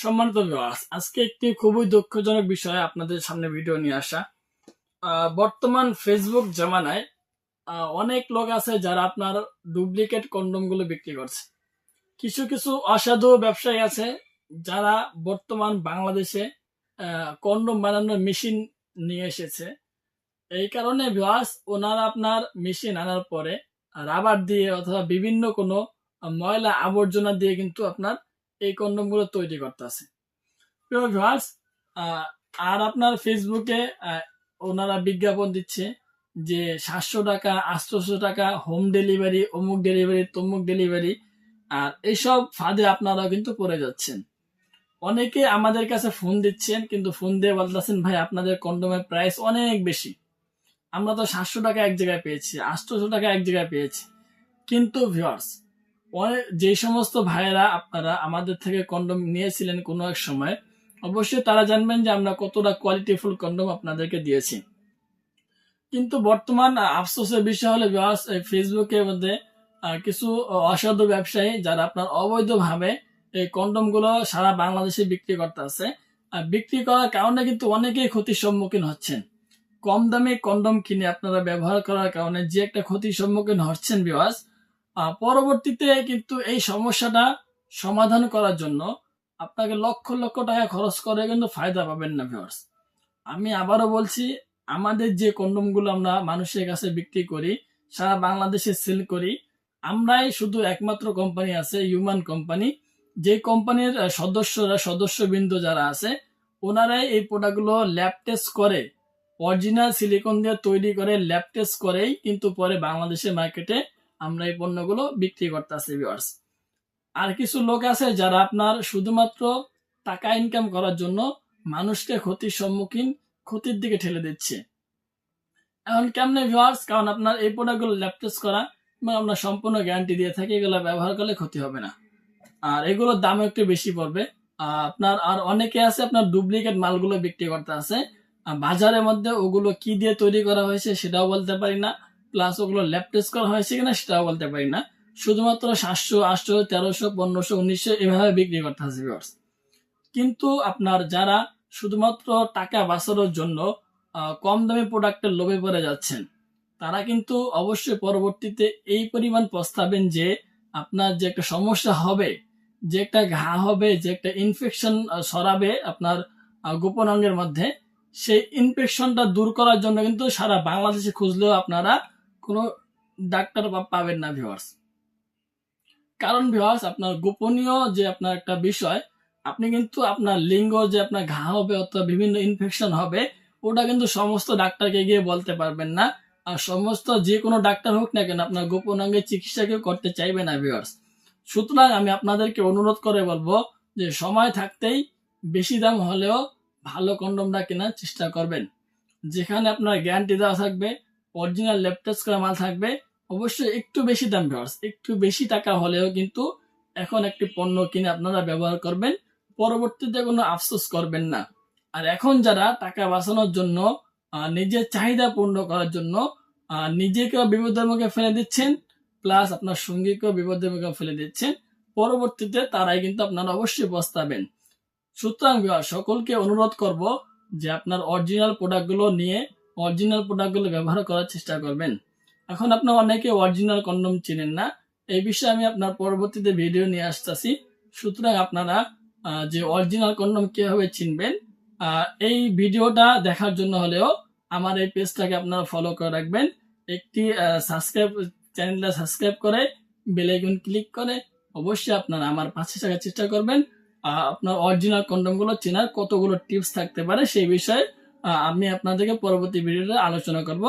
সম্মানিত ভিউয়ার্স, আজকে একটি খুবই দুঃখজনক বিষয় আপনাদের সামনে ভিডিও নিয়ে আসা। বর্তমান ফেসবুক জামানায় অনেক লোক আছে যারা আপনার ডুপ্লিকেট কন্ডোম গুলো বিক্রি করছে। কিছু কিছু অসাধু ব্যবসায়ী আছে যারা বর্তমান বাংলাদেশে কন্ডোম বানানোর মেশিন নিয়ে এসেছে। এই কারণে ভিউয়ার্স, ওনারা আপনার মেশিন আনার পরে রাবার দিয়ে অথবা বিভিন্ন কোনো ময়লা আবর্জনা দিয়ে কিন্তু আপনার এই কন্ডোম গুলো তৈরি করতেছে। প্রিয় ভিউয়ার্স, আর আপনার ফেসবুকে ওনারা বিজ্ঞাপন দিচ্ছে যে 700 টাকা 800 টাকা হোম ডেলিভারি, অমুক ডেলিভারি, তমুক ডেলিভারি। আর এইসব ফাঁদে আপনারা কিন্তু পড়ে যাচ্ছেন। অনেকে আমাদের কাছে ফোন দিচ্ছেন, কিন্তু ফোন দিয়ে বলতেছেন ভাই আপনাদের কন্ডোমের প্রাইস অনেক বেশি, আমরা তো 700 টাকা এক জায়গায় পেয়েছি, 800 টাকা এক জায়গায় পেয়েছি। কিন্তু ভিউয়ার্স, যে সমস্ত ভাইয়েরা আপনারা আমাদের থেকে কন্ডোম নিয়েছিলেন কোনো এক সময়, অবশ্যই তারা জানবেন যে আমরা কতটা কোয়ালিটিফুল কন্ডোম আপনাদেরকে দিয়েছি। কিন্তু বর্তমান আফসোসের বিষয় হলো ভিউয়ার্স, ফেসবুকের মধ্যে কিছু অসাধু ব্যবসায়ী যারা আপনার অবৈধভাবে এই কন্ডোম গুলো সারা বাংলাদেশে বিক্রি করতে আছে। বিক্রি করার কারণে কিন্তু অনেকেই ক্ষতির সম্মুখীন হচ্ছেন। কম দামে কন্ডোম কিনে আপনারা ব্যবহার করার কারণে যে একটা ক্ষতির সম্মুখীন হচ্ছেন ভিউয়ার্স, পরবর্তীতে কিন্তু এই সমস্যাটা সমাধান করার জন্য আপনাকে লক্ষ লক্ষ টাকা খরচ করে কিন্তু ফায়দা পাবেন না ভিউয়ার্স। আমি আবারও বলছি, আমাদের যে কন্ডোম গুলো আমরা মানুষের কাছে বিক্রি করি, সারা বাংলাদেশে সেল করি, আমরাই শুধু একমাত্র কোম্পানি আছে হিউম্যান কোম্পানি, যে কোম্পানির সদস্যবৃন্দ যারা আছে ওনারাই এই প্রোডাক্টগুলো ল্যাব টেস্ট করে, অরিজিনাল সিলিকন দিয়ে তৈরি করে ল্যাব টেস্ট করেই কিন্তু পরে বাংলাদেশের মার্কেটে আমরা এই পণ্যগুলো বিক্রি করতেছি ভিউয়ার্স। আর কিছু লোক আছে যারা আপনার শুধুমাত্র টাকা ইনকাম করার জন্য মানুষকে ক্ষতির দিকে ঠেলে দিচ্ছে। এখন কেমনে ভিউয়ার্স? কারণ আপনার এই প্রোডাক্টগুলো ল্যাব টেস্ট করা এবং আমরা সম্পূর্ণ গ্যারান্টি দিয়ে থাকি, এগুলো ব্যবহার করলে ক্ষতি হবে না। আর এগুলোর দাম একটু বেশি পড়বে। আপনার আর অনেকে আছে আপনার ডুপ্লিকেট মালগুলো বিক্রি করতে আছে বাজারের মধ্যে, ওগুলো কি দিয়ে তৈরি করা হয়েছে সেটাও বলতে পারি না, প্লাস ওগুলো ল্যাব টেস্ট করা হয়েছে কিনা সেটাও বলতে পারি না। শুধুমাত্র 700, 800, 1300, 1500, 1900 এভাবে বিক্রি করতে আছে ভিউয়ার্স। কিন্তু আপনার যারা শুধুমাত্র টাকা বাঁচানোর জন্য কম দামি প্রোডাক্টের লোভে পড়ে যাচ্ছেন, তারা কিন্তু অবশ্যই পরবর্তীতে এই পরিমাণ পস্তাবেন যে আপনার যে একটা সমস্যা হবে, যে একটা ঘা হবে, যে একটা ইনফেকশন ছড়াবে আপনার গোপন অঙ্গের মধ্যে, সেই ইনফেকশনটা দূর করার জন্য কিন্তু সারা বাংলাদেশে খুঁজলেও আপনারা কোনো ডাক্তার পাবেন না ভিউয়ার্স। কারণ ভিউয়ার্স, আপনার গোপনীয় যে আপনার একটা বিষয়, আপনি কিন্তু আপনার লিঙ্গ যে আপনার ঘা হবে অথবা বিভিন্ন ইনফেকশন হবে, ওটা কিন্তু সমস্ত ডাক্তারকে গিয়ে বলতে পারবেন না। আর সমস্ত যে কোনো ডাক্তার হোক না কেন আপনার গোপন অঙ্গের চিকিৎসা কেউ করতে চাইবে না ভিউয়ার্স। সুতরাং আমি আপনাদেরকে অনুরোধ করে বলবো যে সময় থাকতেই বেশি দাম হলেও ভালো কন্ডোমটা কেনার চেষ্টা করবেন, যেখানে আপনার গ্যারান্টি দেওয়া থাকবে, অরিজিনাল ল্যাব টেস্ট করা মাল থাকবে। অবশ্যই একটু বেশি দাম ভিউয়ার্স, একটু বেশি টাকা হলেও কিন্তু এখন একটি পণ্য কিনে আপনারা ব্যবহার করবেন, পরবর্তীতে কোনো আফসোস করবেন না। আর এখন যারা টাকা বাঁচানোর জন্য নিজের চাহিদা পূর্ণ করার জন্য নিজেকেও বিপদের মুখে ফেলে দিচ্ছেন, প্লাস আপনার সঙ্গীকেও বিপদের মুখে ফেলে দিচ্ছেন, পরবর্তীতে তারাই কিন্তু আপনারা অবশ্যই পস্তাবেন। সুতরাং সকলকে অনুরোধ করব যে আপনার অরিজিনাল প্রোডাক্টগুলো নিয়ে অরিজিনাল প্রোডাক্টগুলো ব্যবহার করার চেষ্টা করবেন। এখন আপনার অনেকে অরিজিনাল কন্ডোম চিনেন না, এই বিষয়ে আমি আপনার পরবর্তীতে ভিডিও নিয়ে আসতেছি। সুতরাং আপনারা যে অরিজিনাল কন্ডোম কিভাবে চিনবেন, এই ভিডিওটা দেখার জন্য হলেও আমার এই পেজটাকে আপনারা ফলো করে রাখবেন। একটি চ্যানেলটা সাবস্ক্রাইব করে বেল আইকন ক্লিক করে অবশ্যই আপনারা আমার পাশে থাকার চেষ্টা করবেন। আপনার অরিজিনাল কন্ডোম গুলো চেনার কতগুলো টিপস থাকতে পারে সেই বিষয়ে আমি আপনাদেরকে পরবর্তী ভিডিওতে আলোচনা করব।